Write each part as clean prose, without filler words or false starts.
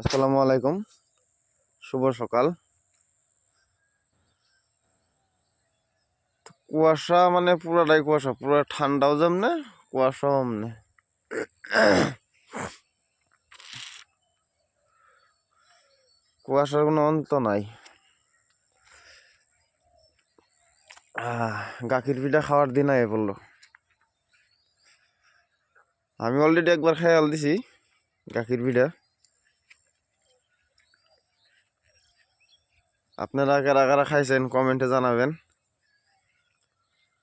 আসসালামু আলাইকুম, শুভ সকাল। কুয়াশা মানে পুরাটাই কুয়াশা, পুরা ঠান্ডাও যেমনে কুয়াশাও অমনে। কুয়াশার কোনো অন্ত নাই। গাখির পিঠা খাওয়ার দিন আয়ে পড়লো। আমি অলরেডি একবার খেয়াল দিছি গাখির পিঠা। আপনারা কারা কারা খাইছেন কমেন্টে জানাবেন,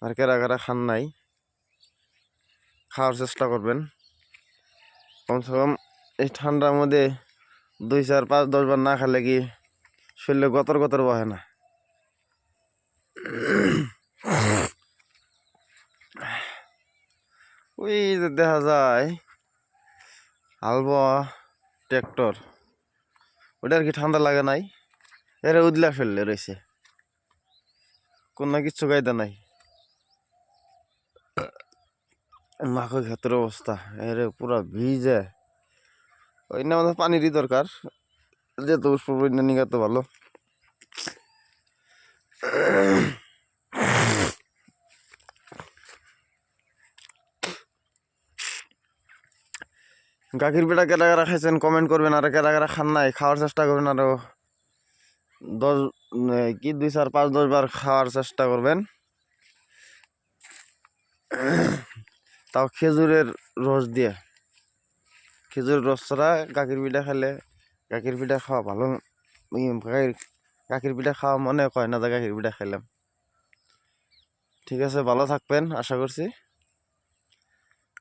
আর কারা কারা খান নাই খাওয়ার চেষ্টা করবেন। কমসে কম এই ঠান্ডার মধ্যে 2, 4, 5, 10 বার না খেলে কি শরীরে গতর গতর বহে না। ওই যে দেখা যায় হালবা ট্রাক্টর, ওটার কি ঠান্ডা লাগে নাই? এরা উদলা ফেললে রয়েছে, কোনো কিচ্ছু গাইদা নাই। মাখো ক্ষেত্রের অবস্থা এরে পুরা ভিজে। ওই না আমাদের পানিরই দরকার, যেহেতু পুষ্প নিগাতে ভালো। গাখির পিঠা কেটা কেরা খাইছেন কমেন্ট করবেন, আর কেটা কেরা খান নাই খাওয়ার চেষ্টা করবেন। আরো 2, 4, 5, 10 বার খাওয়ার চেষ্টা করবেন। তাও খেজুরের রস দিয়ে, খেজুরের রস ছাড়া গাখির পিঠা খেলে, গাখির পিঠা খাওয়া ভালো। গাখির পিঠা খাওয়া মনে হয় না যে গাখির পিঠা খাইলাম। ঠিক আছে, ভালো থাকবেন আশা করছি।